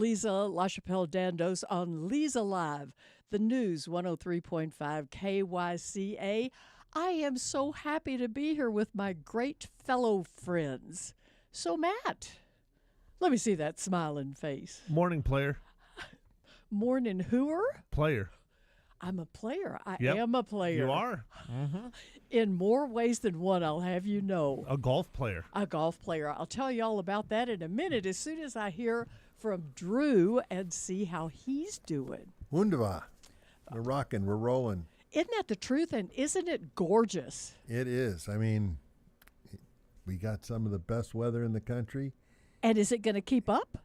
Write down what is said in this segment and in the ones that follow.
Leza LaChapelle Dandos on Leza Live, the news 103.5 KYCA. I am so happy to be here with my great fellow friends. So, Matt, let me see that smiling face. Morning, player. Morning, hooer? Player. I'm a player. I Yep. am a player. You are. In more ways than one, I'll have you know. A golf player. A golf player. I'll tell you all about that in a minute as soon as I hear from Drew and see how he's doing. Wunderbar. We're rocking. We're rolling. Isn't that the truth? And isn't it gorgeous? It is. I mean, we got some of the best weather in the country. And is it going to keep up?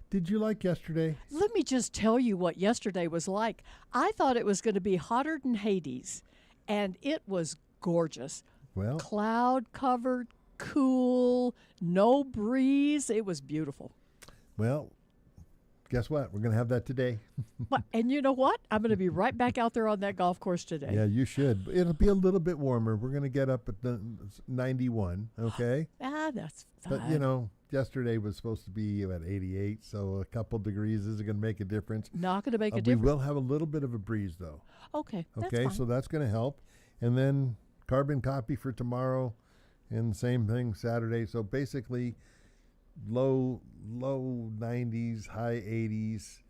Did you like yesterday? Let me just tell you what yesterday was like. I thought it was going to be hotter than Hades, and it was gorgeous. Well, Cloud covered, cool, no breeze. It was beautiful. well, guess what? We're going to have that today. And you know what? I'm going to be right back out there on that golf course today. Yeah, you should. It'll be a little bit warmer. We're going to get up at the 91, okay? That's fine. But, yesterday was supposed to be at 88, so a couple degrees isn't going to make a difference. Not going to make a We difference. will have a little bit of a breeze, though. Okay, that's Okay, fine. so that's going to help. And then carbon copy for tomorrow, and same thing Saturday. So basically, low 90s, high 80s,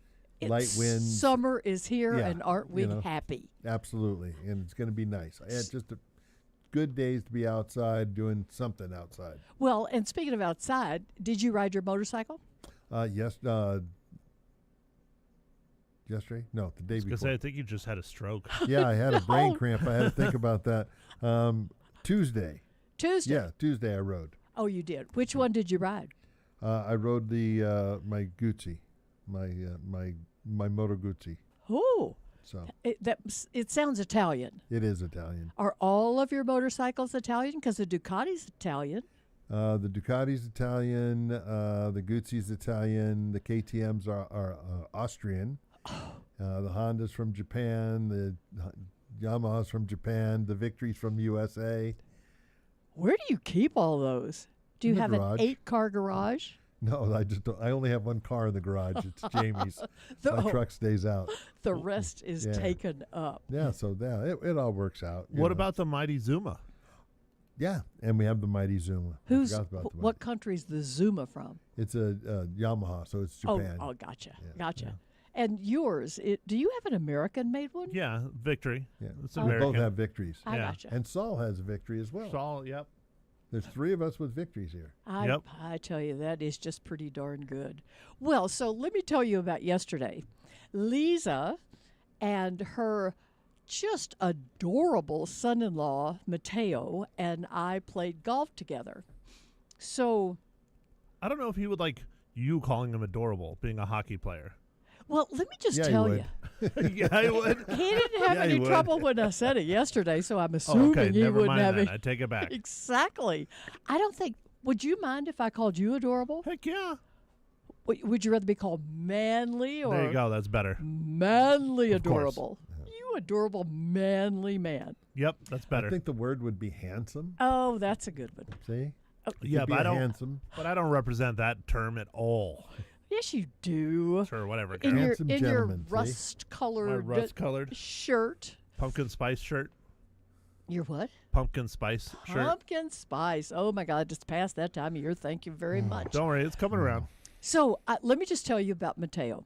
light winds. Summer is here, Yeah, and aren't we happy? Absolutely, and it's going to be nice. It's just good days to be outside doing something outside. Well, and speaking of outside, did you ride your motorcycle? Yes. Yesterday? No, the day I was before. gonna say, I think you just had a stroke. Yeah, I had a brain No. cramp. I had to think about that. Tuesday. Tuesday. Yeah, Tuesday I rode. Oh, you did. Which one did you ride? I rode the my Guzzi, my Moto Guzzi. Oh, So it sounds Italian. it is Italian. Are all of your motorcycles Italian? Because the Ducati's Italian. The Ducati's Italian. The Guzzi's Italian. The KTM's are Austrian. The Honda's from Japan. The Yamaha's from Japan. The Victory's from USA. Where do you keep all those? Do you In the have garage. an 8-car garage? No, I just don't. I only have one car in the garage. It's Jamie's. The, My truck stays out. the rest is Yeah. taken up. Yeah, so it all works out. you What know. about the mighty Zuma? Yeah, and we have the Mighty Zuma. I Who's forgot about the what country's the Zuma from? It's a Yamaha, so it's Japan. Oh, gotcha, Yeah, gotcha. yeah. And yours? Do you have an American-made one? Yeah, Victory. Yeah, It's we American. both have victories. I Yeah. gotcha. And Saul has a victory as well. Saul, yep. There's 3 of us with victories here. Yep. I tell you, that is just pretty darn good. Well, so let me tell you about yesterday. Leza and her just adorable son-in-law, Mateo, and I played golf together. So, I don't know if he would like you calling him adorable, being a hockey player. well, let me just Yeah, he tell would. Yeah, I would. He didn't have Yeah, he any would. trouble when I said it yesterday, so I'm Oh, assuming okay, he never wouldn't mind have then. it. I take it back. Exactly. I don't think. Would you mind if I called you adorable? Heck yeah. Would you rather be called manly or There you go. That's better. manly Of course. adorable? You adorable manly man. Yep, that's better. I think the word would be handsome. Oh, that's a good one. See? Yeah, Could be but I a don't. handsome. But I don't represent that term at all. Yes, you do. Sure, whatever. In your Handsome in your gentleman, see? rust-colored My rust-colored shirt. pumpkin spice shirt. Your what? Pumpkin spice shirt. Pumpkin spice. Oh my God, it's past that time of year. Thank you very much. Don't worry, it's coming around. So let me just tell you about Mateo.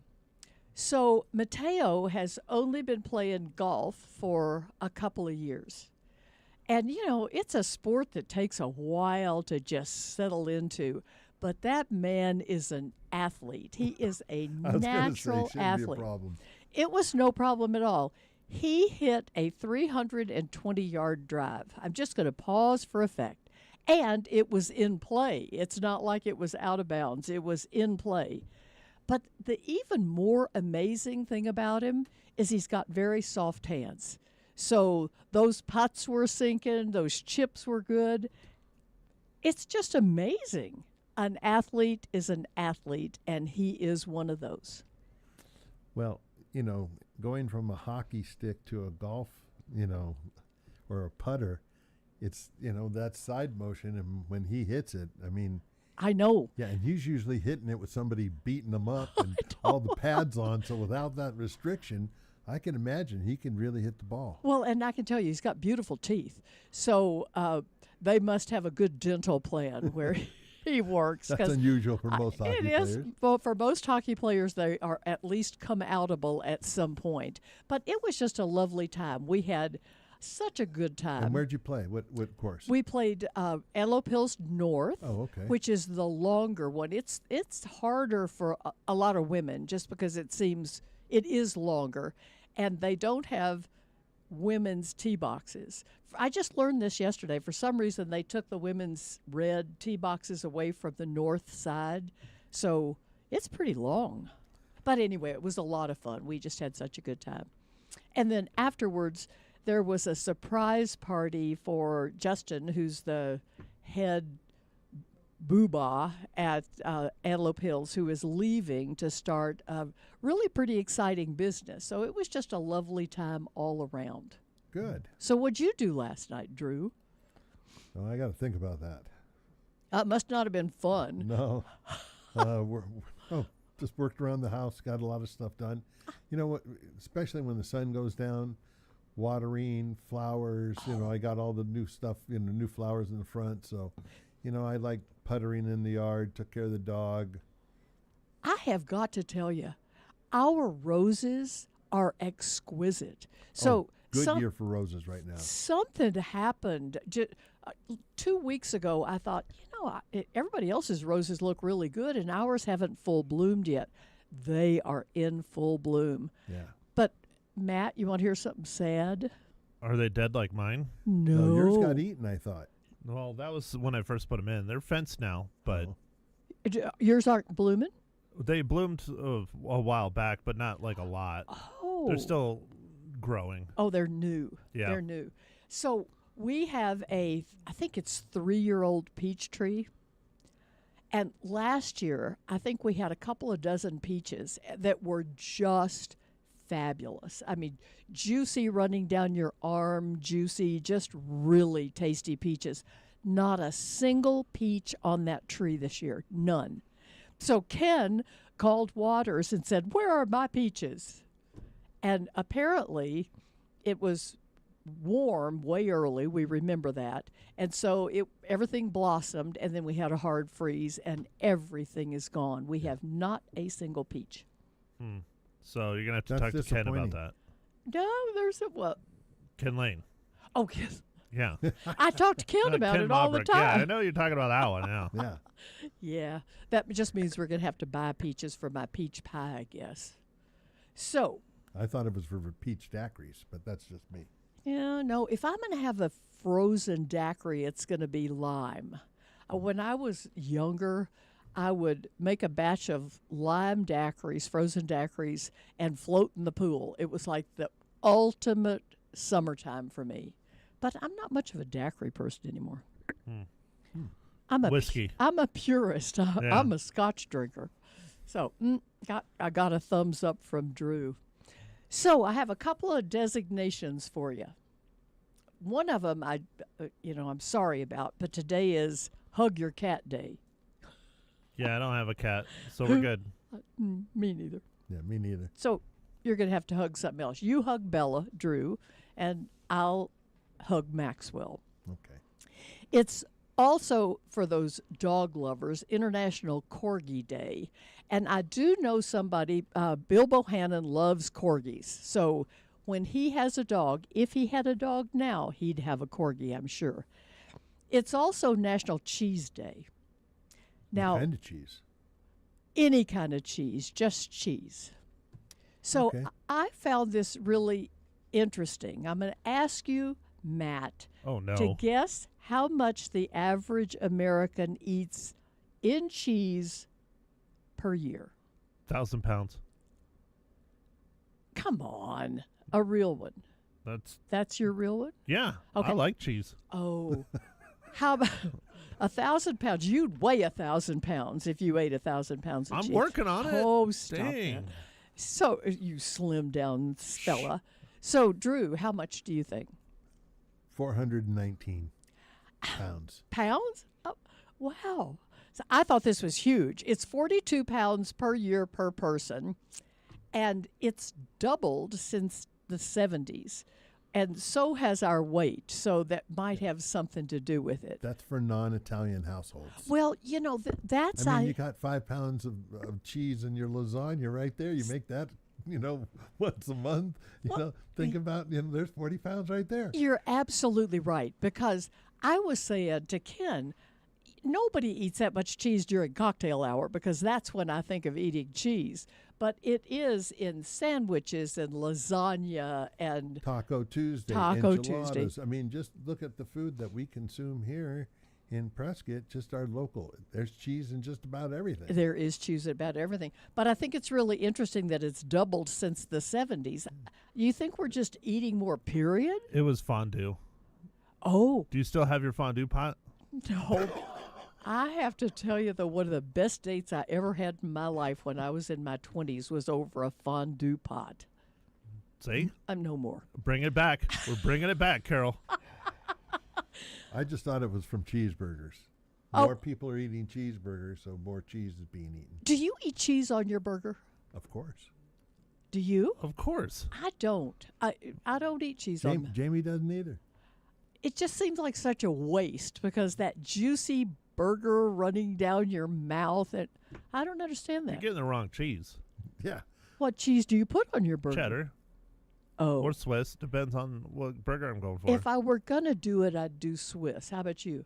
So Mateo has only been playing golf for a couple of years. And, it's a sport that takes a while to just settle into. But that man is an athlete. He is a I was gonna say, natural shouldn't athlete. be a problem. It was no problem at all. He hit a 320-yard drive. I'm just going to pause for effect. And it was in play. It's not like it was out of bounds. It was in play. But the even more amazing thing about him is he's got very soft hands. So those putts were sinking, those chips were good. It's just amazing. An athlete is an athlete, and he is one of those. Well, going from a hockey stick to a golf, or a putter, it's, that side motion. And when he hits it, I mean, I know. Yeah, and he's usually hitting it with somebody beating him up and all the pads on. So without that restriction, I can imagine he can really hit the ball. Well, and I can tell you, he's got beautiful teeth. So they must have a good dental plan where he works. That's unusual for most hockey it players. is. Well, for most hockey players, they are at least come outable at some point. But it was just a lovely time. We had such a good time. And where'd you play? What course? We played Antelope Hills North, okay. which is the longer one. It's harder for a lot of women just because it is longer, and they don't have women's tee boxes. I just learned this yesterday. For some reason, they took the women's red tee boxes away from the north side, so it's pretty long. But anyway, it was a lot of fun. We just had such a good time. And then afterwards, there was a surprise party for Justin, who's the head boobah at Antelope Hills, who is leaving to start a really pretty exciting business. So it was just a lovely time all around. Good. So what'd you do last night, Drew? Oh, I got to think about that. It must not have been fun. No. Just worked around the house, got a lot of stuff done. You know what? Especially when the sun goes down, watering, flowers. I got all the new stuff, new flowers in the front. So, I like puttering in the yard, took care of the dog. I have got to tell you, our roses are exquisite. So good year for roses right now. Something happened 2 weeks ago. I thought, everybody else's roses look really good, and ours haven't full bloomed yet. They are in full bloom. Yeah. But Matt, you want to hear something sad? Are they dead like mine? No. Yours got eaten, I thought. Well, that was when I first put them in. They're fenced now, but Yours aren't blooming? they bloomed a while back, but not like a lot. Oh. They're still growing. Oh, they're new. Yeah. They're new. So we have I think it's 3-year-old peach tree. And last year, I think we had a couple of dozen peaches that were just fabulous. I mean, juicy running down your arm, juicy, just really tasty peaches. Not a single peach on that tree this year. None. So Ken called Waters and said, "Where are my peaches?" And apparently it was warm way early. We remember that. And so everything blossomed, and then we had a hard freeze, and everything is gone. We have not a single peach. So you're going to have to That's talk to Ken about disappointing. that. No, there's Ken Lane. Oh, yes. Yeah. I talk to Ken about Ken it all the Maubrick. Yeah, I time. know you're talking about that one now. Yeah. Yeah. That just means we're going to have to buy peaches for my peach pie, I guess. So, I thought it was for peach daiquiris, but that's just me. yeah, no, if I'm going to have a frozen daiquiri, it's going to be lime. When I was younger, I would make a batch of lime daiquiris, frozen daiquiris, and float in the pool. It was like the ultimate summertime for me. But I'm not much of a daiquiri person anymore. I'm a Whiskey. I'm a purist. I'm a Scotch drinker. So I got a thumbs up from Drew. So I have a couple of designations for you. One of them I'm sorry about, but today is Hug Your Cat Day. Yeah, I don't have a cat, so we're good. Me neither. Yeah, me neither. So you're going to have to hug something else. You hug Bella, Drew, and I'll hug Maxwell. Okay. It's also, for those dog lovers, International Corgi Day. And I do know somebody, Bill Bohannon loves corgis. So when he has a dog, if he had a dog now, he'd have a corgi, I'm sure. It's also National Cheese Day. Now, What kind of cheese? any kind of cheese, just cheese. So Okay. I found this really interesting. I'm going to ask you, Matt, Oh, no. to guess how much the average American eats in cheese per year. 1,000 pounds. Come on, a real one. That's your real one? Yeah. Okay. I like cheese. Oh, how about 1,000 pounds? You'd weigh 1,000 pounds if you ate 1,000 pounds of cheese. I'm working on it. Oh, stop Dang. that. So you slim down fella. So Drew, how much do you think? 419 pounds. Pounds? Oh, wow. So I thought this was huge. It's 42 pounds per year per person, and it's doubled since the 70s. And so has our weight, so that might have something to do with it. That's for non-Italian households. Well, that's I mean, you got 5 pounds of cheese in your lasagna right there. You make that, once a month. Think about, there's 40 pounds right there. You're absolutely right, because I was saying to Ken, nobody eats that much cheese during cocktail hour, because that's when I think of eating cheese. But it is in sandwiches and lasagna and Taco Tuesday, Taco enchiladas. Tuesday. I mean, just look at the food that we consume here in Prescott, just our local. There's cheese in just about everything. There is cheese in about everything. But I think it's really interesting that it's doubled since the 70s. You think we're just eating more, period? It was fondue. Oh, Do you still have your fondue pot? no. I have to tell you that one of the best dates I ever had in my life when I was in my 20s was over a fondue pot. See? I'm no more. Bring it back. We're bringing it back, Carol. I just thought it was from cheeseburgers. Oh. More people are eating cheeseburgers, so more cheese is being eaten. Do you eat cheese on your burger? Of course. Do you? Of course. I don't. I don't eat cheese on. Jamie doesn't either. It just seems like such a waste, because that juicy burger running down your mouth, and I don't understand You're that. getting the wrong cheese. Yeah. What cheese do you put on your burger? Cheddar Oh. or Swiss. Depends on what burger I'm going for. If I were going to do it, I'd do Swiss. How about you?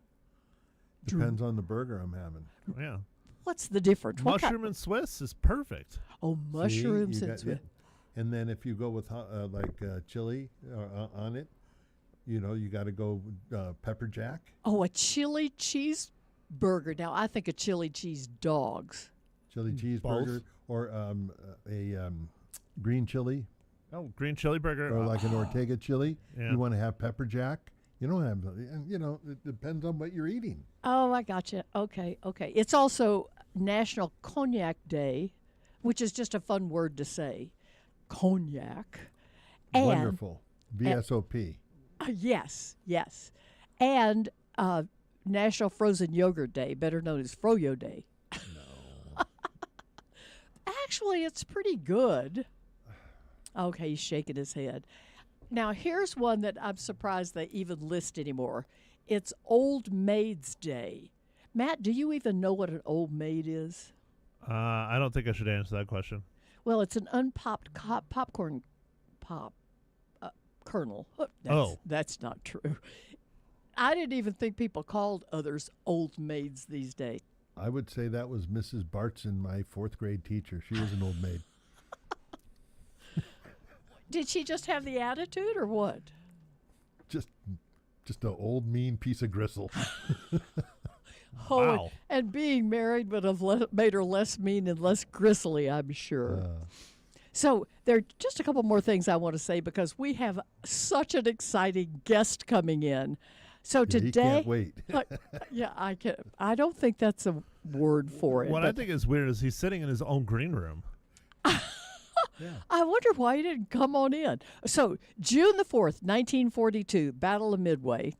Depends on the burger I'm having. Yeah. What's the difference? What Mushroom and Swiss is perfect. Oh, mushrooms See, you and got- Swiss. And then if you go with chili on it, you got to go pepper jack. Oh, a chili cheeseburger. Now, I think of chili cheese dogs. Chili cheeseburger or a green chili Oh, green chili burger. or like an Ortega chili. Yeah. You want to have pepper jack. You don't have, it depends on what you're eating. Oh, I gotcha. Okay. It's also National Cognac Day, which is just a fun word to say. Cognac. And, Wonderful. VSOP. Yes. And National Frozen Yogurt Day, better known as Froyo Day. No. Actually, it's pretty good. Okay, he's shaking his head. Now, here's one that I'm surprised they even list anymore. It's Old Maid's Day. Matt, do you even know what an old maid is? I don't think I should answer that question. Well, it's an unpopped popcorn kernel. That's not true. I didn't even think people called others old maids these days. I would say that was Mrs. Bartson, my 4th grade teacher. She was an old maid. Did she just have the attitude or what? Just an old mean piece of gristle. Oh, Wow. and being married would have made her less mean and less gristly, I'm sure. So there are just a couple more things I want to say, because we have such an exciting guest coming in. So He today, can't wait. I can. I don't think that's a word for it. What I but think is weird is he's sitting in his own green room. I wonder why he didn't come on in. So June the 4th, 1942, Battle of Midway.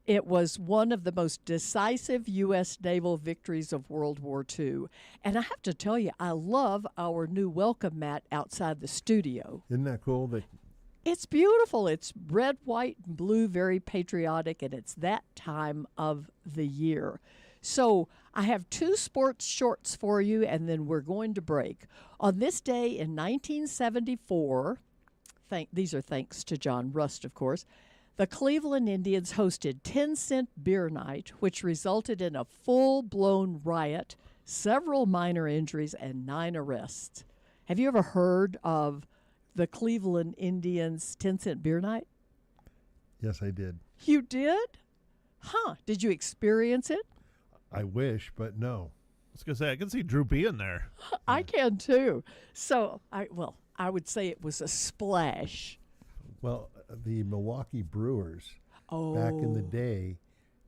It was one of the most decisive U.S. naval victories of World War II. And I have to tell you, I love our new welcome mat outside the studio. Isn't that cool? It's beautiful. It's red, white, and blue, very patriotic, and it's that time of the year. So I have 2 sports shorts for you, and then we're going to break. On this day in 1974, these are thanks to John Rust, of course, the Cleveland Indians hosted 10-cent beer night, which resulted in a full-blown riot, several minor injuries, and 9 arrests. Have you ever heard of the Cleveland Indians 10-cent beer night? Yes, I did. You did? Huh. Did you experience it? I wish, but no. I was going to say, I can see Drew being there. I can too. So, I would say it was a splash. Well, the Milwaukee Brewers, Oh. back in the day,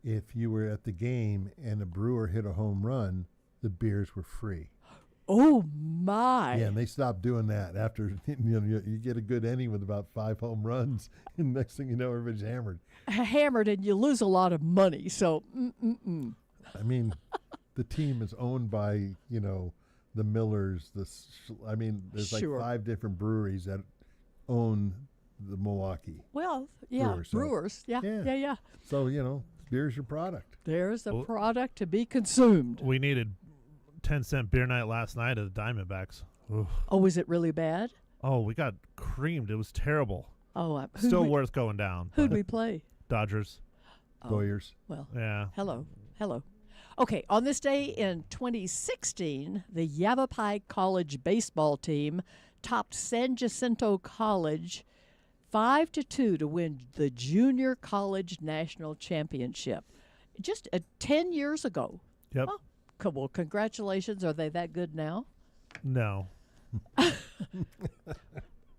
if you were at the game and a brewer hit a home run, the beers were free. Oh, my. Yeah, and they stopped doing that after you get a good inning with about 5 home runs, and next thing you know, everybody's hammered. Hammered, and you lose a lot of money. So, I mean, the team is owned by, the Millers. There's like Sure. 5 different breweries that own the Milwaukee. Well, yeah, Brewers, so- brewers. Yeah, Yeah. yeah, yeah. So, beer's your product. There's a Well- product to be consumed. We needed 10-cent beer night last night at the Diamondbacks. Oof. Oh, was it really bad? Oh, we got creamed. It was terrible. Oh, Still worth going down. Who'd but we play? Dodgers. Oh, Boyers. well, Yeah. hello. Okay, on this day in 2016, the Yavapai College baseball team topped San Jacinto College 5-2 to win the Junior College National Championship. Just 10 years ago. Yep. Oh, well, congratulations. Are they that good now? No.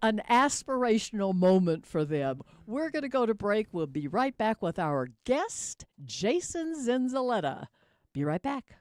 An aspirational moment for them. We're going to go to break. We'll be right back with our guest, Jason Zenzaletta. Be right back.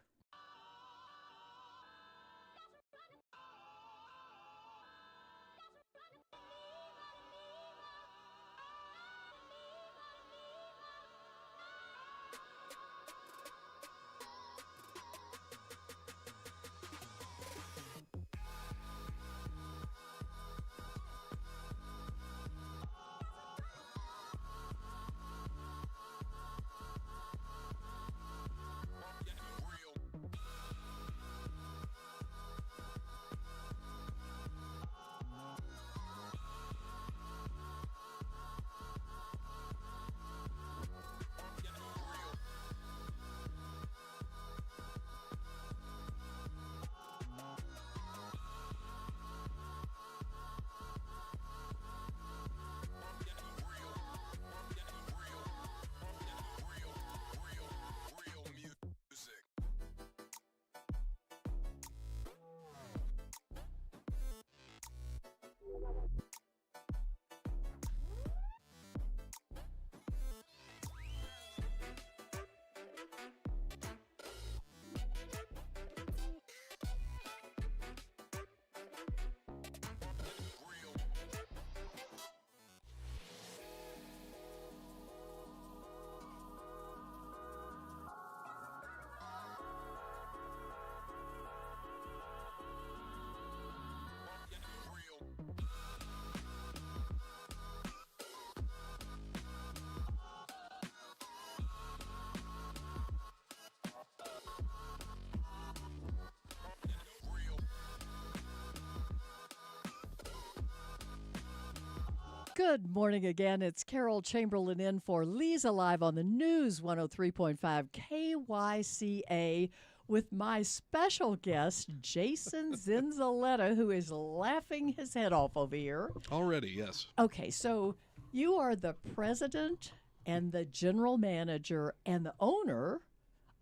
Good morning again. It's Carol Chamberlain in for Leza Live on the News 103.5 KYCA with my special guest, Jason Zenzaletta, who is laughing his head off over here. Already, yes. Okay, so you are the president and the general manager and the owner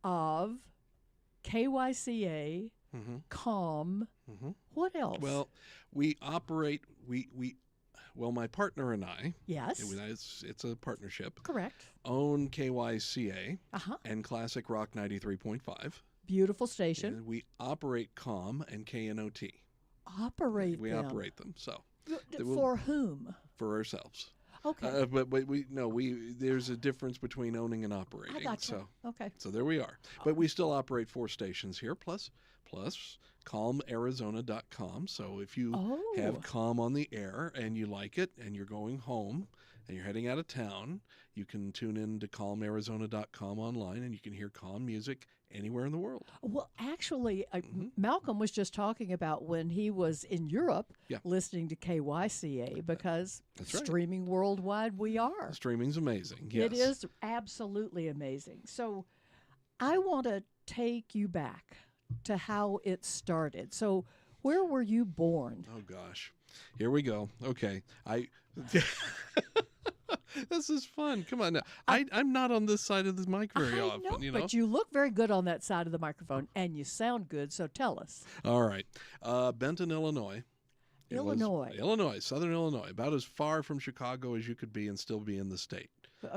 of KYCA, COM. What else? Well, we operate, my partner and I, yes, it's a partnership, correct. own KYCA Uh-huh. and Classic Rock 93.5. Beautiful station. And we operate COM and KNOT. Operate We them. operate them, so For whom? for ourselves. Okay. But there's a difference between owning and operating. I gotcha. So Okay. So there we are. But we still operate 4 stations here, plus calmarizona.com. So if you have Calm on the air and you like it and you're going home and you're heading out of town, you can tune in to calmarizona.com online and you can hear Calm music anywhere in the world. Well, actually, Malcolm was just talking about when he was in Europe listening to KYCA because That's right. streaming worldwide we are. Streaming's amazing. Yes. It is absolutely amazing. So I want to take you back to how it started. So where were you born? Oh, gosh. Here we go. Okay. This is fun. Come on now. I'm not on this side of the mic very often. Know, but you look very good on that side of the microphone, and you sound good, so tell us. All right. Benton, Illinois. Illinois, southern Illinois. About as far from Chicago as you could be and still be in the state.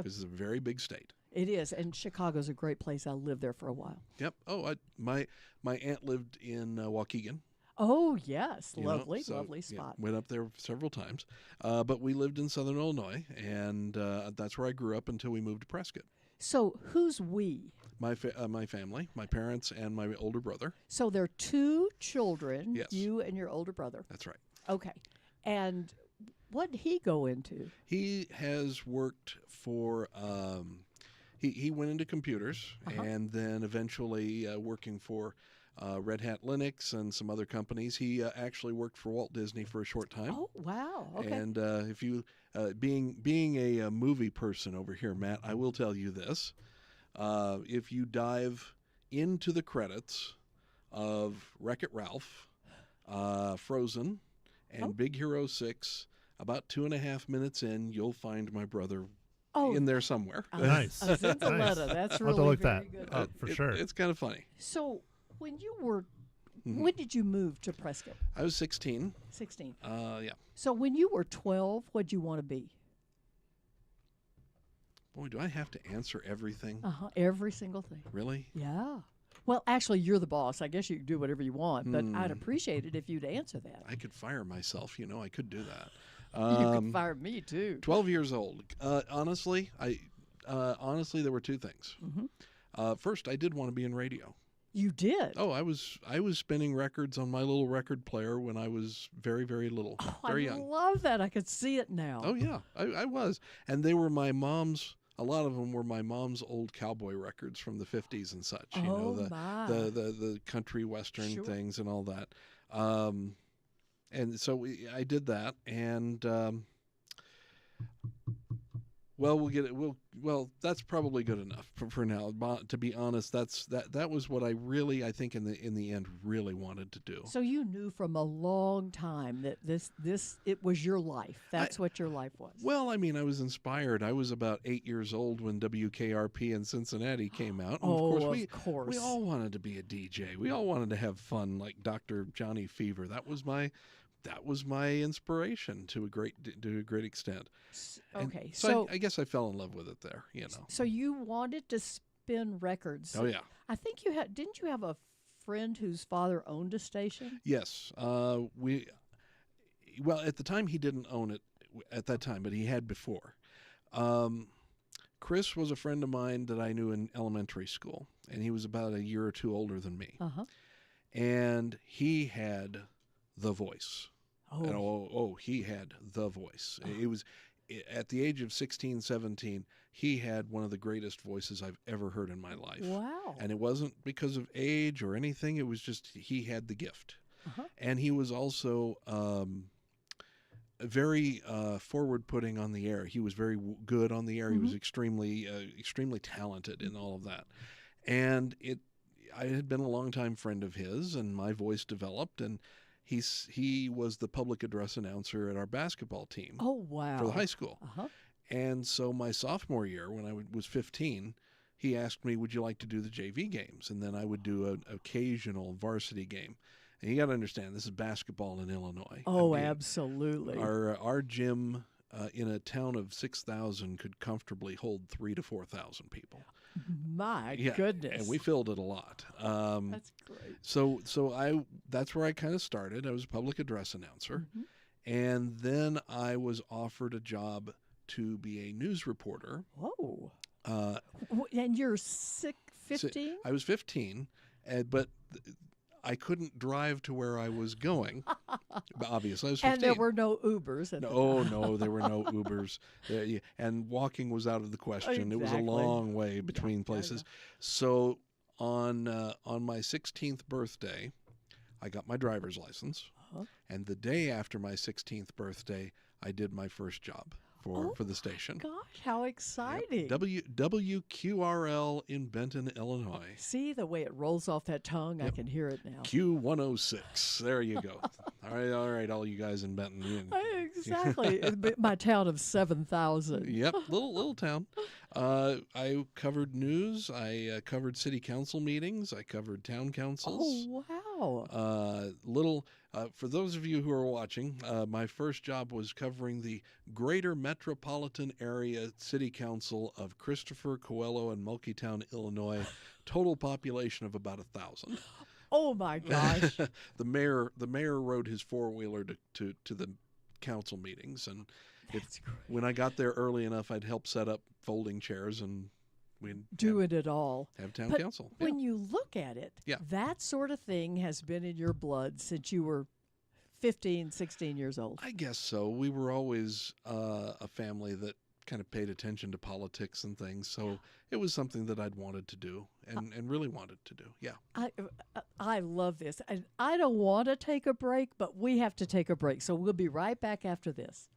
This is a very big state. It is, and Chicago's a great place. I lived there for a while. Yep. Oh, my aunt lived in Waukegan. Oh, yes. Lovely spot. Went up there several times. But we lived in southern Illinois, and that's where I grew up until we moved to Prescott. So who's we? My family, my parents, and my older brother. So there are 2 children, Yes. you and your older brother. That's right. Okay. And what did he go into? He has worked for. He went into computers and then eventually working for Red Hat Linux and some other companies. He actually worked for Walt Disney for a short time. Oh, wow. Okay. And if you, being a movie person over here, Matt, I will tell you this. If you dive into the credits of Wreck-It Ralph, Frozen, and Big Hero 6, about 2.5 minutes in, you'll find my brother in there somewhere. Nice. Zinzaletta. Nice. That's I'll have really to look very that good. up for sure. It's kind of funny. So when you were, when did you move to Prescott? I was 16. 16. Yeah. So when you were 12, what'd you want to be? Boy, do I have to answer everything? Every single thing. Really? Yeah. Well, actually, you're the boss. I guess you can do whatever you want, but I'd appreciate it if you'd answer that. I could fire myself. I could do that. You could fire me too. 12 years old. Honestly, there were 2 things. First, I did want to be in radio. You did? Oh, I was spinning records on my little record player when I was very, very little, very I young. love that. I could see it now. Oh yeah, I was, and they were my mom's. A lot of them were my mom's old cowboy records from the 50s and such. My. The country western things and all that. And so I did that, and well, we'll get it. Well, that's probably good enough for now. To be honest, that was what I really, I think, in the end, really wanted to do. So you knew from a long time that it was your life. That's what your life was. Well, I mean, I was inspired. I was about 8 years old when WKRP in Cincinnati came out. And of we course. all wanted to be a DJ. We all wanted to have fun, like Dr. Johnny Fever. That was my inspiration to a great extent. Okay, so I guess I fell in love with it there. So you wanted to spin records. Oh yeah. I think didn't you have a friend whose father owned a station? Yes. Well, at the time he didn't own it at that time, but he had before. Chris was a friend of mine that I knew in elementary school, and he was about a year or 2 older than me. And he had the voice. And he had the voice. It was at the age of 16, 17, he had one of the greatest voices I've ever heard in my life. Wow. And it wasn't because of age or anything. It was just he had the gift. And he was also very forward-putting on the air. He was very good on the air. He was extremely talented in all of that. And I had been a longtime friend of his, and my voice developed, and he was the public address announcer at our basketball team. Oh, wow. For the high school. And so my sophomore year, when I was 15, he asked me, would you like to do the JV games? And then I would do an occasional varsity game. And you got to understand, this is basketball in Illinois. Oh, I mean, absolutely. Our gym in a town of 6,000 could comfortably hold 3,000 to 4,000 people. My goodness. And we filled it a lot. That's great. So that's where I kind of started. I was a public address announcer. And then I was offered a job to be a news reporter. Whoa. And you're 15? I was 15, but I couldn't drive to where I was going. Obviously, I was 15. And there were no Ubers. No, there were no Ubers. And walking was out of the question. Exactly. It was a long way between places. So on my 16th birthday, I got my driver's license. And the day after my 16th birthday, I did my first job for the station. Gosh, how exciting. Yep. WQRL in Benton, Illinois. See the way it rolls off that tongue? I can hear it now. Q106. There you go. All right, all you guys in Benton. Exactly. My town of 7,000. Yep, little town. I covered news. I covered city council meetings. I covered town councils. Oh, wow. For those of you who are watching, my first job was covering the Greater Metropolitan Area City Council of Christopher, Coelho, and Mulkeytown, Illinois. Total population of about 1,000. Oh my gosh! The mayor rode his 4-wheeler to the council meetings, and That's great. when I got there early enough, I'd help set up folding chairs and We doing it all. have town But council. when you look at it, Yeah. that sort of thing has been in your blood since you were 15, 16 years old. I guess so. We were always a family that kind of paid attention to politics and things, so it was something that I'd wanted to do and really wanted to do. Yeah. I love this. And I don't want to take a break, but we have to take a break. So we'll be right back after this.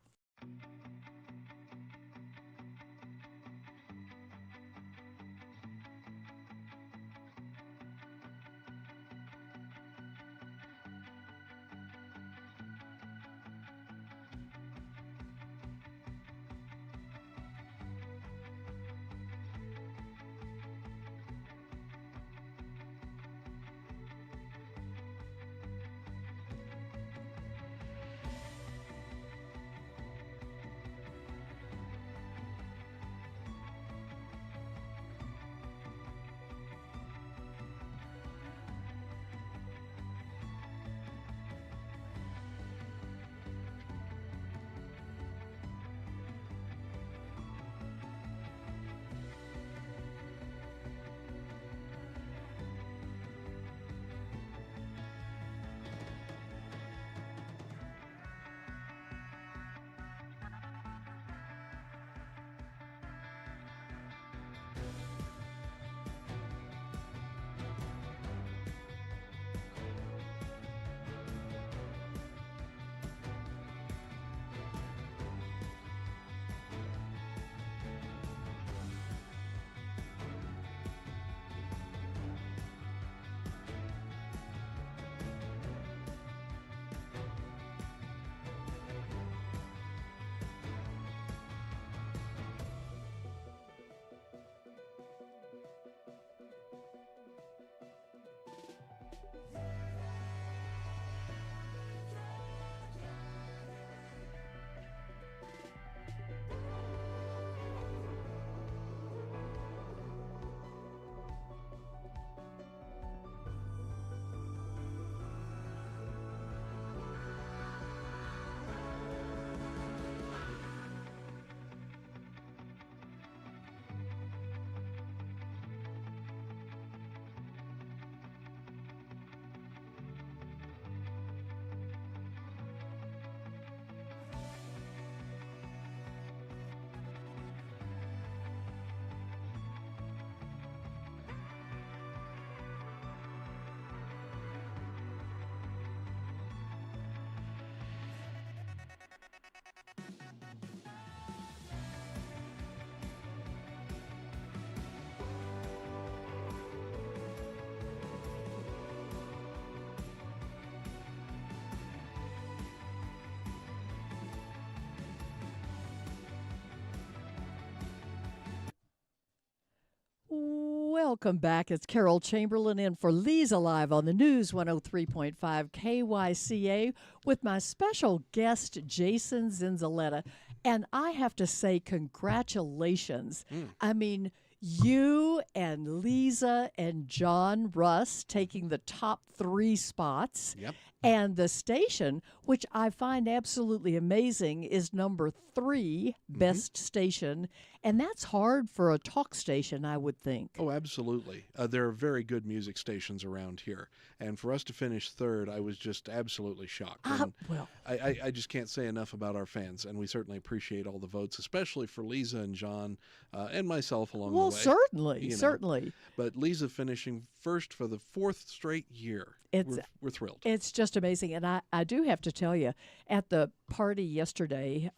Welcome back. It's Carol Chamberlain in for Leza Live on the News 103.5 KYCA with my special guest, Jason Zinzaletta. And I have to say, congratulations. I mean, you and Leza and John Russ taking the top 3 spots. Yep. And the station, which I find absolutely amazing, is number 3 best station. And that's hard for a talk station, I would think. Oh, absolutely. There are very good music stations around here. And for us to finish 3rd, I was just absolutely shocked. And Well, I just can't say enough about our fans. And we certainly appreciate all the votes, especially for Leza and John and myself along the way. certainly, you know. certainly. But Leza finishing first for the 4th straight year. We're thrilled. It's just amazing. And I do have to tell you, at the party yesterday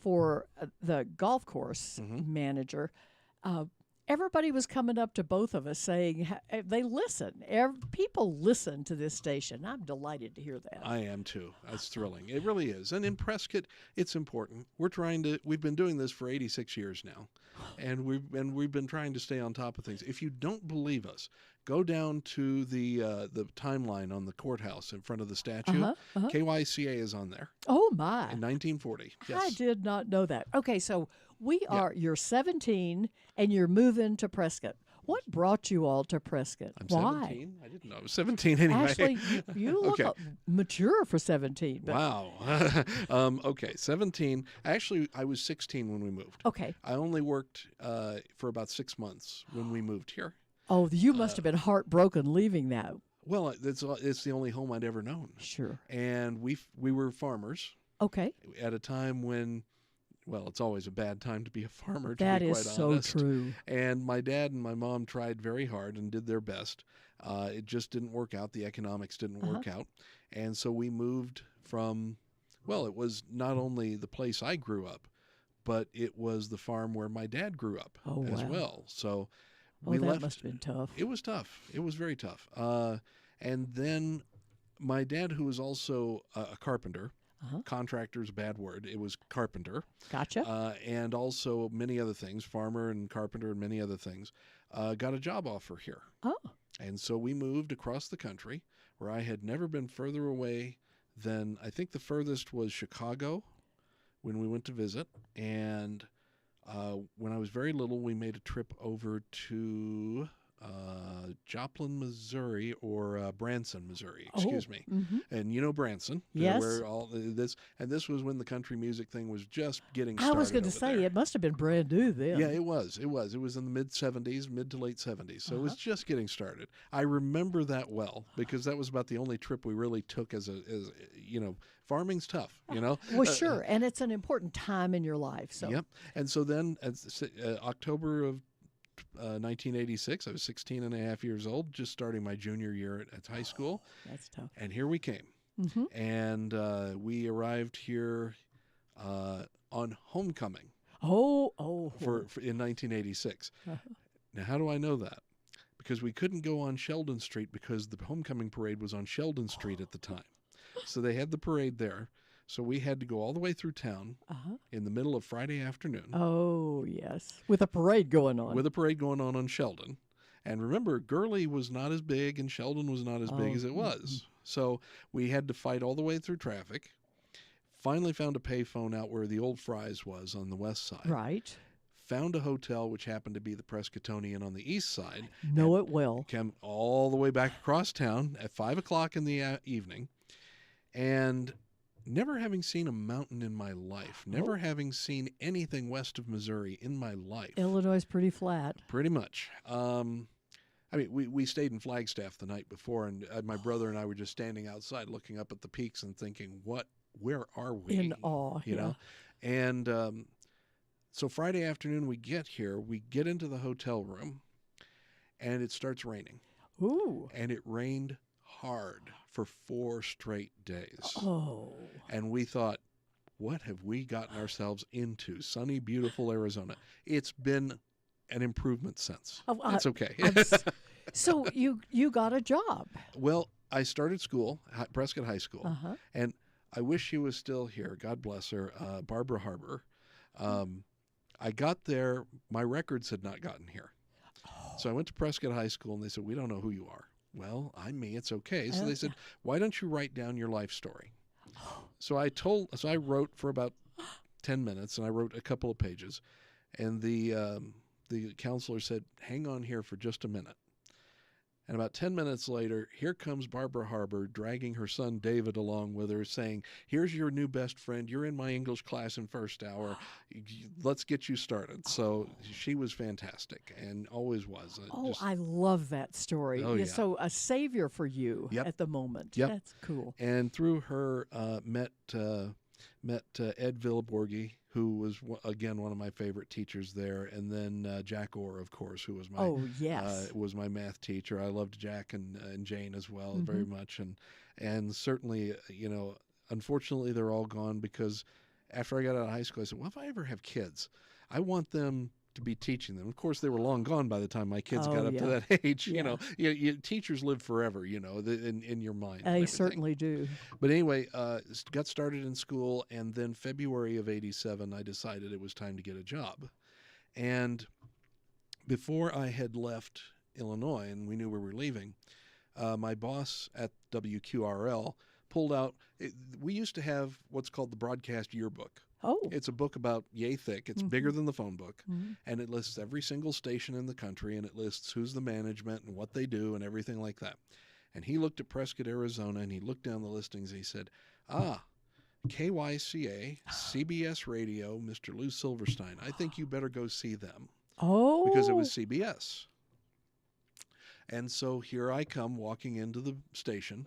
for the golf course manager, everybody was coming up to both of us saying they listen. People listen to this station. I'm delighted to hear that. I am too. That's thrilling. It really is. And in Prescott, it's important. We've been doing this for 86 years now. And we've been trying to stay on top of things. If you don't believe us, go down to the timeline on the courthouse in front of the statue. KYCA is on there. Oh, my. In 1940. Yes. I did not know that. Okay, so you're 17 and you're moving to Prescott. What brought you all to Prescott? I'm Why? 17. I didn't know I was 17 anyway. Actually, you look Okay. mature for 17. But, Wow. Okay, 17. Actually, I was 16 when we moved. Okay. I only worked for about 6 months when we moved here. Oh, you must have been heartbroken leaving that. Well, it's the only home I'd ever known. Sure. And we were farmers Okay. at a time when, well, it's always a bad time to be a farmer, to That be is quite so honest. true. And my dad and my mom tried very hard and did their best. It just didn't work out. The economics didn't work out. And so we moved from, well, it was not only the place I grew up, but it was the farm where my dad grew up as wow. well. So Oh, we that left. must have been tough. It was tough. It was very tough. And then my dad, who was also a carpenter, contractor's a bad word. It was carpenter. Gotcha. And also many other things, farmer and carpenter and many other things, got a job offer here. Oh. And so we moved across the country, where I had never been further away than, I think the furthest was Chicago when we went to visit. And when I was very little, we made a trip over to Joplin, Missouri, or Branson, Missouri. Excuse me. Mm-hmm. And you know Branson, Yes. where all this, and this was when the country music thing was just getting I started. was going to over say, there. it must have been brand new then. Yeah, it was. It was in the mid '70s, mid to late '70s. So it was just getting started. I remember that well because that was about the only trip we really took as farming's tough. Well, sure. And it's an important time in your life. So. Yep. And so then, October of 1986, I was 16 and a half years old, just starting my junior year at high school. That's tough. And here we came. Mm-hmm. And we arrived here on homecoming for in 1986. Now, how do I know that? Because we couldn't go on Sheldon Street because the homecoming parade was on Sheldon Street at the time. So they had the parade there. So we had to go all the way through town in the middle of Friday afternoon. Oh, yes. With a parade going on. With a parade going on Sheldon. And remember, Gurley was not as big and Sheldon was not as big as it was. So we had to fight all the way through traffic. Finally found a payphone out where the old Fry's was on the west side. Right. Found a hotel, which happened to be the Prescottonian on the east side. Know it well. Came all the way back across town at 5 o'clock in the evening. And never having seen a mountain in my life, never having seen anything west of Missouri in my life. Illinois is pretty flat. Pretty much. I mean, we stayed in Flagstaff the night before, and my brother and I were just standing outside looking up at the peaks and thinking, where are we? In awe, you know? And so Friday afternoon we get here, we get into the hotel room, and it starts raining. Ooh. And it rained hard for 4 straight days. Oh. And we thought, what have we gotten ourselves into? Sunny, beautiful Arizona. It's been an improvement since. It's okay. So you got a job. Well, I started school, Prescott High School, and I wish she was still here. God bless her, Barbara Harbor. I got there. My records had not gotten here. So I went to Prescott High School, and they said, we don't know who you are. Well, I'm me. It's okay. So they said, why don't you write down your life story? So I wrote for about 10 minutes, and I wrote a couple of pages. And the counselor said, hang on here for just a minute. And about 10 minutes later, here comes Barbara Harbor dragging her son David along with her, saying, here's your new best friend. You're in my English class in first hour. Let's get you started. So she was fantastic and always was. I love that story. Oh, yeah. So a savior for you at the moment. Yep. That's cool. And through her, met Ed Villaborgi, who was, again, one of my favorite teachers there, and then Jack Orr, of course, who was my was my math teacher. I loved Jack and Jane as well very much, and certainly, unfortunately, they're all gone because after I got out of high school, I said, well, if I ever have kids, I want them to be teaching them. Of course, they were long gone by the time my kids got up to that age. Teachers live forever, in your mind. They certainly do. But anyway, got started in school, and then February of '87, I decided it was time to get a job. And before I had left Illinois, and we knew we were leaving, my boss at WQRL pulled out. We used to have what's called the broadcast yearbook. Oh. It's a book about yay thick. It's bigger than the phone book. And it lists every single station in the country, and it lists who's the management and what they do and everything like that. And he looked at Prescott, Arizona, and he looked down the listings and he said, KYCA, CBS Radio, Mr. Lou Silverstein. I think you better go see them. Oh. Because it was CBS. And so here I come walking into the station,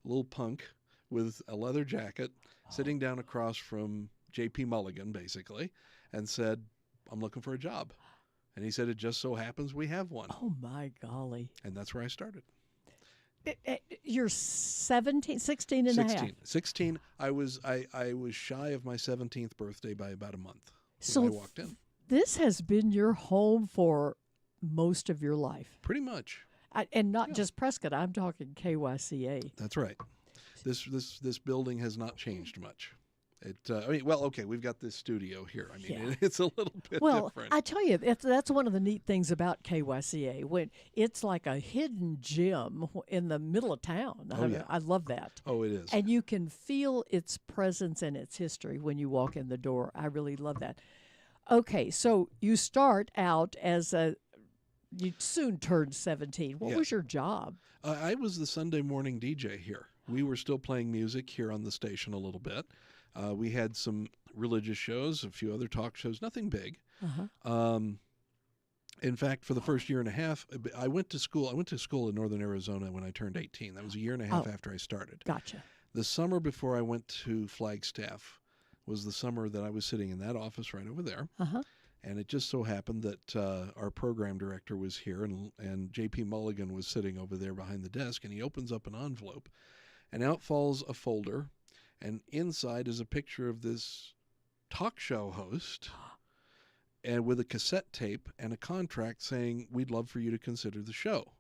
a little punk with a leather jacket, sitting down across from J.P. Mulligan, basically, and said, I'm looking for a job. And he said, it just so happens we have one. Oh, my golly. And that's where I started. You're 17, 16 and 16. a half. 16. I was shy of my 17th birthday by about a month So when I walked in. This has been your home for most of your life. Pretty much. And not just Prescott. I'm talking KYCA. That's right. This building has not changed much. Okay, we've got this studio here. I mean, it's a little bit different. I tell you, that's one of the neat things about KYCA. When it's like a hidden gem in the middle of town. I love that. Oh, it is. And you can feel its presence and its history when you walk in the door. I really love that. Okay, so you start out as you soon turned 17. What was your job? I was the Sunday morning DJ here. We were still playing music here on the station a little bit. We had some religious shows, a few other talk shows, nothing big. In fact, for the first year and a half, I went to school. I went to school in northern Arizona when I turned 18. That was a year and a half after I started. Gotcha. The summer before I went to Flagstaff was the summer that I was sitting in that office right over there. And it just so happened that our program director was here, and J.P. Mulligan was sitting over there behind the desk, and he opens up an envelope, and out falls a folder, and inside is a picture of this talk show host and with a cassette tape and a contract saying, we'd love for you to consider the show.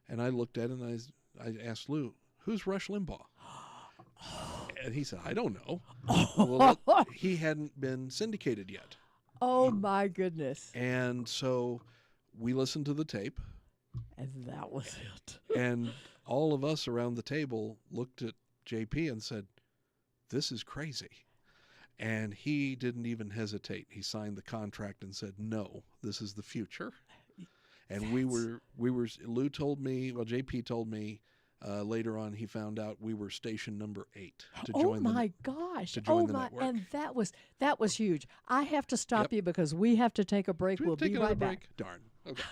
And I looked at it, and I asked Lou, who's Rush Limbaugh? And he said, I don't know. Well, he hadn't been syndicated yet. Oh, my goodness. And so we listened to the tape. And that was it. And all of us around the table looked at JP and said, this is crazy. And he didn't even hesitate. He signed the contract and said, no, this is the future. And we were, Lou told me, JP told me later on, he found out we were station number 8 to join the network. And that was huge. I have to stop you because we have to take a break. We'll be right back. Darn. Okay.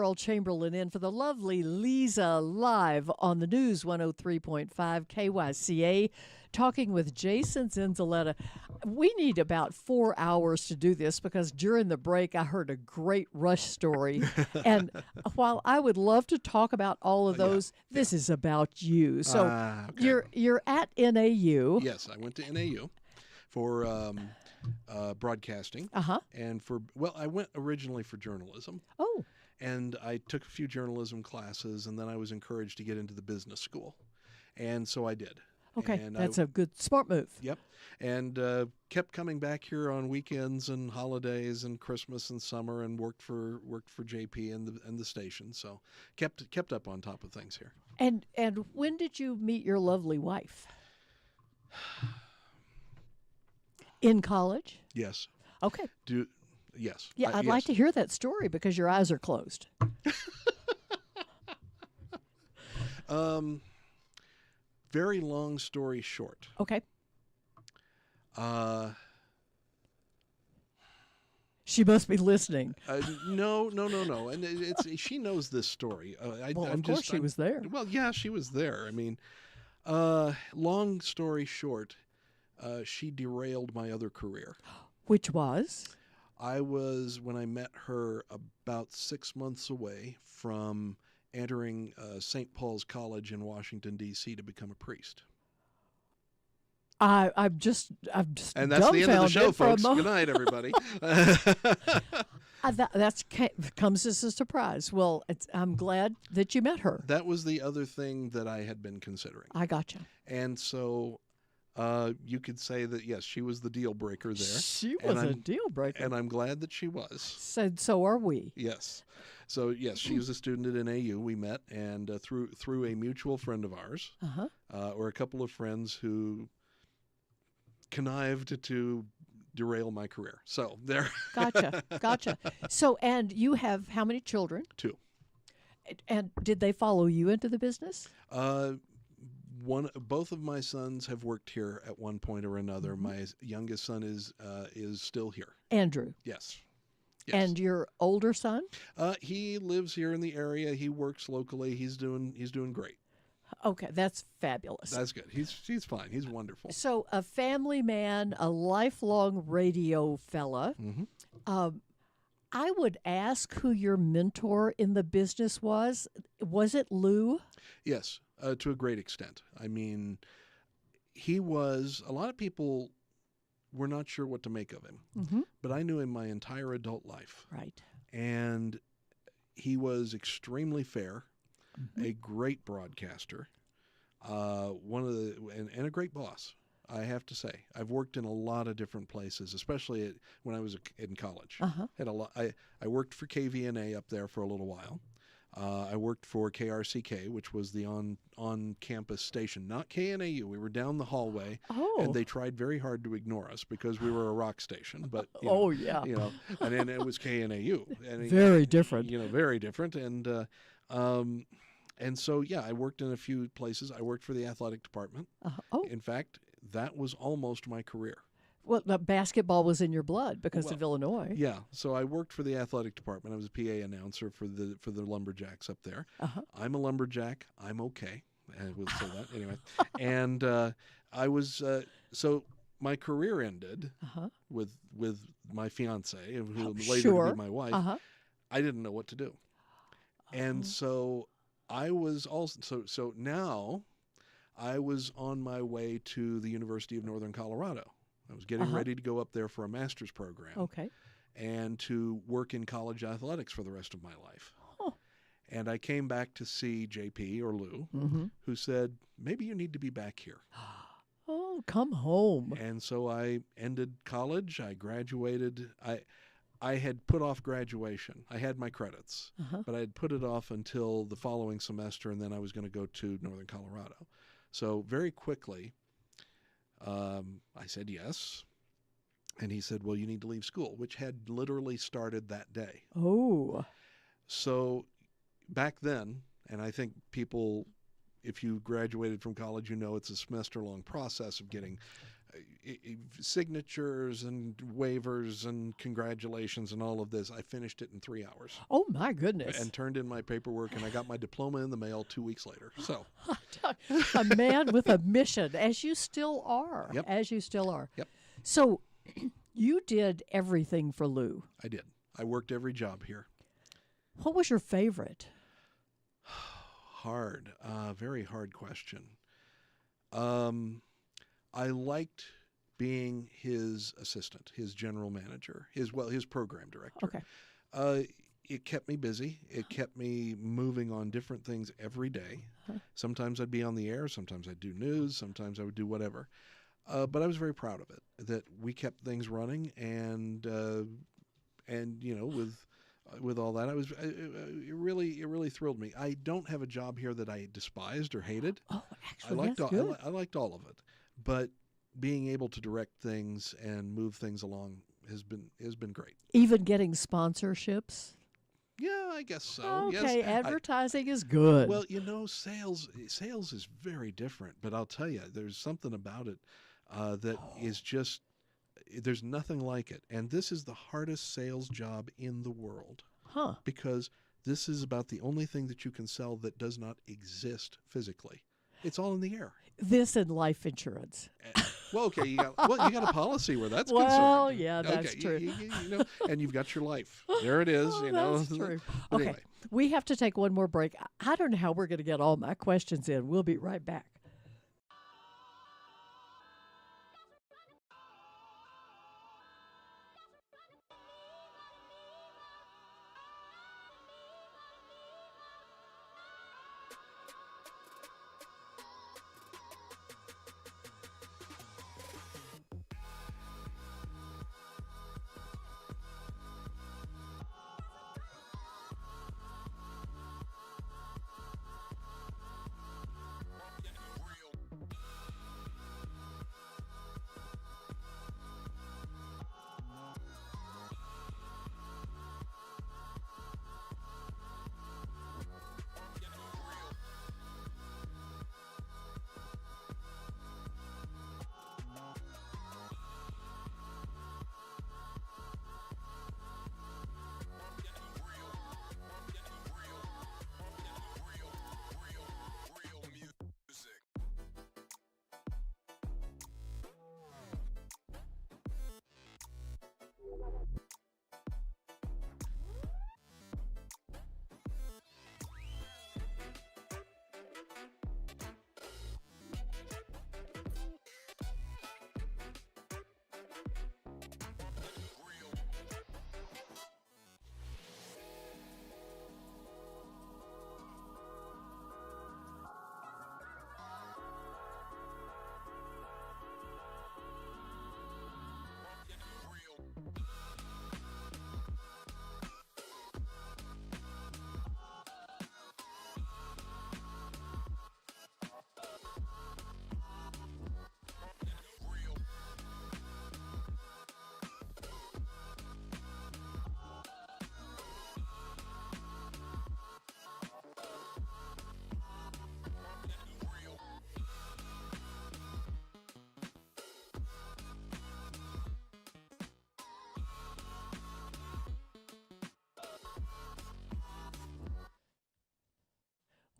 Earl Chamberlain in for the lovely Leza live on the News 103.5 KYCA, talking with Jason Zenzaletta. We need about 4 hours to do this because during the break I heard a great Rush story. And while I would love to talk about all of those, this is about you. So Okay. you're at NAU. Yes, I went to NAU for broadcasting. And I went originally for journalism. Oh. And I took a few journalism classes, and then I was encouraged to get into the business school. And so I did. Okay, And that's a good, smart move. Yep. And kept coming back here on weekends and holidays and Christmas and summer, and worked for JP and the station. So kept up on top of things here. And when did you meet your lovely wife? In college? Yes. Okay. Yes. Yeah, I'd like to hear that story because your eyes are closed. Very long story short. Okay. Uh, She must be listening. No. And she knows this story. Of course she was there. Well, yeah, she was there. I mean, long story short, she derailed my other career. Which was? When I met her, about 6 months away from entering St. Paul's College in Washington, D.C. to become a priest. I'm just And that's the end of the show, folks. Good Good night, everybody. That's comes as a surprise. Well, I'm glad that you met her. That was the other thing that I had been considering. I gotcha. And so you could say that, yes, she was the deal breaker there. She was a deal breaker. And I'm glad that she was. So are we. Yes. So, yes, she was a student at NAU. We met, and through a mutual friend of ours, or a couple of friends who connived to derail my career. So there. Gotcha. So, and you have how many children? 2. And did they follow you into the business? Both of my sons have worked here at one point or another. My youngest son is still here. Andrew. Yes. And your older son? He lives here in the area. He works locally. He's doing great. Okay, that's fabulous. That's good. He's fine. He's wonderful. So a family man, a lifelong radio fella. I would ask who your mentor in the business was. Was it Lou? Yes, to a great extent. I mean, he was, a lot of people were not sure what to make of him, but I knew him my entire adult life. Right. And he was extremely fair, a great broadcaster, and a great boss. I have to say, I've worked in a lot of different places, especially when I was in college. Had a lot. I worked for KVNA up there for a little while. I worked for KRCK, which was the on-campus station, not KNAU. We were down the hallway, and they tried very hard to ignore us because we were a rock station. But and then it was KNAU. And, very different. Very different. And so, yeah, I worked in a few places. I worked for the athletic department. In fact, that was almost my career. Well, the basketball was in your blood because of Illinois. Yeah, so I worked for the athletic department. I was a PA announcer for the Lumberjacks up there. I'm a lumberjack. I'm okay. I will say that anyway. And I was so my career ended with my fiance, who later would be my wife. I didn't know what to do, and so I was also so now I was on my way to the University of Northern Colorado. I was getting ready to go up there for a master's program. Okay. And to work in college athletics for the rest of my life. And I came back to see JP or Lou, who said, maybe you need to be back here. Oh, come home. And so I ended college. I graduated. I had put off graduation. I had my credits, but I had put it off until the following semester, and then I was going to go to Northern Colorado. So very quickly, I said yes. And he said, well, you need to leave school, which had literally started that day. Oh. So back then, and I think people, if you graduated from college, it's a semester-long process of getting signatures and waivers and congratulations and all of this. I finished it in 3 hours. Oh, my goodness. And turned in my paperwork, and I got my diploma in the mail 2 weeks later. So, a man with a mission, as you still are. Yep. As you still are. Yep. So you did everything for Lou. I did. I worked every job here. What was your favorite? Hard. Very hard question. I liked being his assistant, his general manager, his program director. Okay. It kept me busy. It kept me moving on different things every day. Sometimes I'd be on the air. Sometimes I'd do news. Sometimes I would do whatever. But I was very proud of it, that we kept things running, and with all that, it really thrilled me. I don't have a job here that I despised or hated. Oh, actually, I liked all of it, but being able to direct things and move things along has been great. Even getting sponsorships? Yeah, I guess so. Okay, yes. advertising is good. Well, sales is very different, but I'll tell you, there's something about it that is just, there's nothing like it. And this is the hardest sales job in the world. Huh. Because this is about the only thing that you can sell that does not exist physically. It's all in the air. This and life insurance. Well, okay, you got a policy where that's Well, concerned. yeah, that's okay, true. You know, and you've got your life. There it is. Oh, that's true. But Okay, anyway. we have to take one more break. I don't know how we're going to get all my questions in. We'll be right back.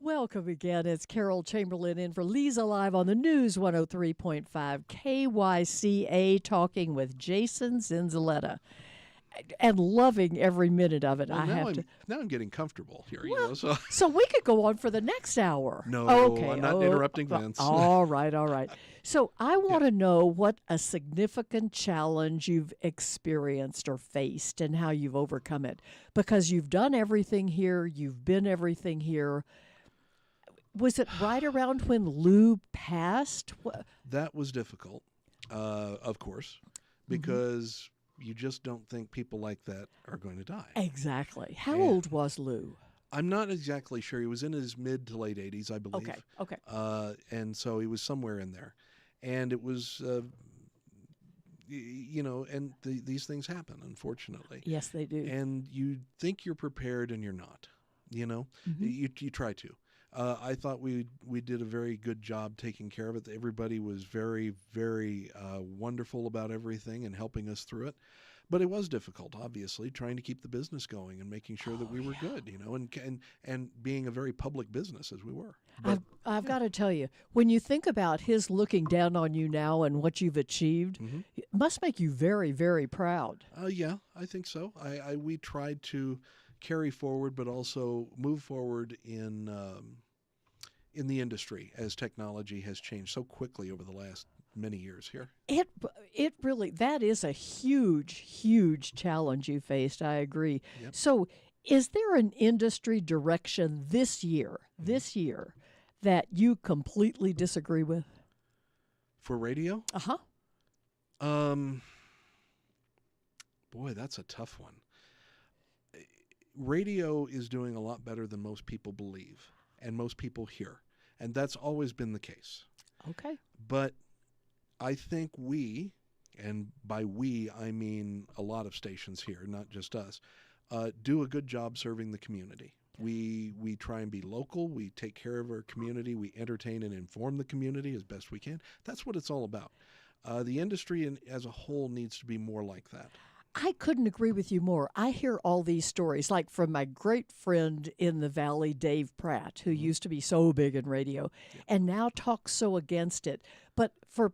Welcome again. It's Carol Chamberlain in for Leza Live on the News 103.5 KYCA, talking with Jason Zinzaletta. And loving every minute of it. Well, now I'm getting comfortable here, So we could go on for the next hour. No, okay. I'm not interrupting Vince. All right. So I want to know what a significant challenge you've experienced or faced and how you've overcome it. Because you've done everything here, you've been everything here. Was it right around when Lou passed? That was difficult, of course, because you just don't think people like that are going to die. Exactly. How old was Lou? I'm not exactly sure. He was in his mid to late 80s, I believe. Okay. And so he was somewhere in there. And it was, these things happen, unfortunately. Yes, they do. And you think you're prepared and you're not, You try to. I thought we did a very good job taking care of it. Everybody was very, very wonderful about everything and helping us through it. But it was difficult, obviously, trying to keep the business going and making sure that we were good, and being a very public business as we were. But, I've got to tell you, when you think about his looking down on you now and what you've achieved, it must make you very, very proud. Yeah, I think so. We tried to carry forward, but also move forward in the industry as technology has changed so quickly over the last many years here. It really, that is a huge challenge you faced. I agree. Yep. So, is there an industry direction this year that you completely disagree with? For radio? Boy, that's a tough one. Radio is doing a lot better than most people believe and most people hear, and that's always been the case. Okay. But I think we, and by we I mean a lot of stations here, not just us, do a good job serving the community. We try and be local. We take care of our community. We entertain and inform the community as best we can. That's what it's all about. The industry as a whole needs to be more like that. I couldn't agree with you more. I hear all these stories, like from my great friend in the Valley, Dave Pratt, who used to be so big in radio and now talks so against it. But for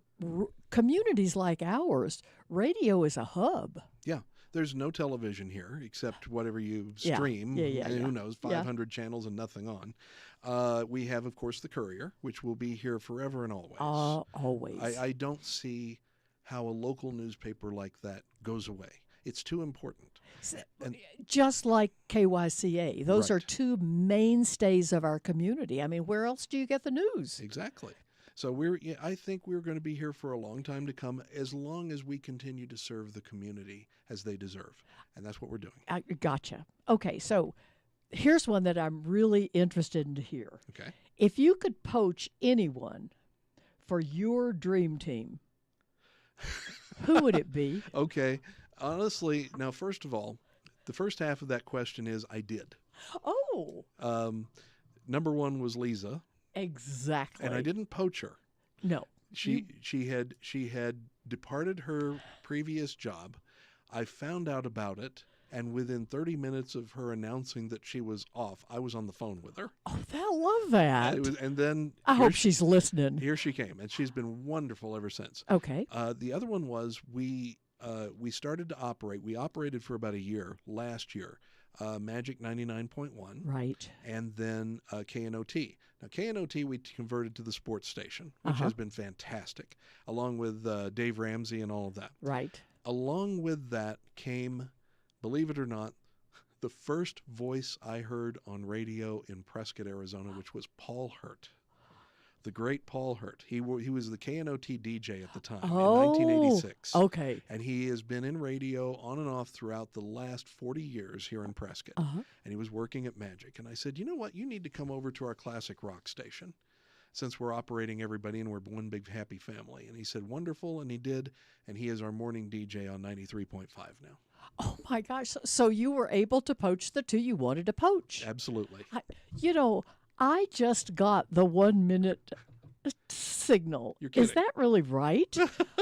communities like ours, radio is a hub. Yeah. There's no television here except whatever you stream. And who knows, 500 channels and nothing on. We have, of course, the Courier, which will be here forever and always. Always. I don't see how a local newspaper like that goes away. It's too important. And just like KYCA. Those Right. are two mainstays of our community. I mean, where else do you get the news? Exactly. So I think we're going to be here for a long time to come, as long as we continue to serve the community as they deserve. And that's what we're doing. Gotcha. Okay, so here's one that I'm really interested in to hear. Okay. If you could poach anyone for your dream team, who would it be? Okay. Honestly, now, first of all, the first half of that question is I did. Oh, Number one was Leza. exactly. And I didn't poach her. No. She had departed her previous job. I found out about it, and within 30 minutes of her announcing that she was off, I was on the phone with her. Oh, they'll love that. And then I hope she's listening. Here she came, and she's been wonderful ever since. Okay. The other one was we started to operate. We operated for about a year last year. Magic 99.1. Right. And then KNOT. Now, KNOT we converted to the sports station, which has been fantastic, along with Dave Ramsey and all of that. Right. Along with that came, believe it or not, the first voice I heard on radio in Prescott, Arizona, which was Paul Hurt. The great Paul Hurt. He was the KNOT DJ at the time in 1986. Okay. And he has been in radio on and off throughout the last 40 years here in Prescott. And he was working at Magic. And I said, you know what? You need to come over to our classic rock station since we're operating everybody and we're one big happy family. And he said, wonderful. And he did. And he is our morning DJ on 93.5 now. Oh, my gosh. So you were able to poach the two you wanted to poach. Absolutely. I just got the 1 minute signal. You're kidding. Is that really right?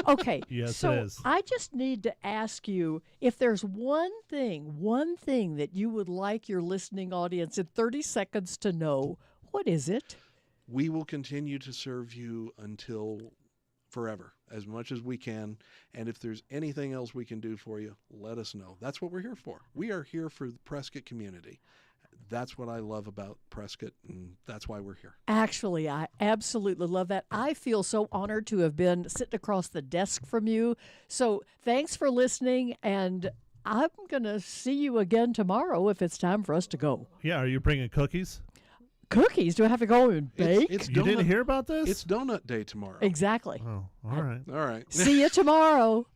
Okay. Yes, so it is. I just need to ask you if there's one thing that you would like your listening audience in 30 seconds to know, what is it? We will continue to serve you until forever, as much as we can. And if there's anything else we can do for you, let us know. That's what we're here for. We are here for the Prescott community. That's what I love about Prescott, and that's why we're here. Actually, I absolutely love that. I feel so honored to have been sitting across the desk from you. So thanks for listening, and I'm going to see you again tomorrow if it's time for us to go. Yeah, are you bringing cookies? Cookies? Do I have to go and bake? It's You didn't hear about this? It's donut day tomorrow. Exactly. Oh, all right. All right. See you tomorrow.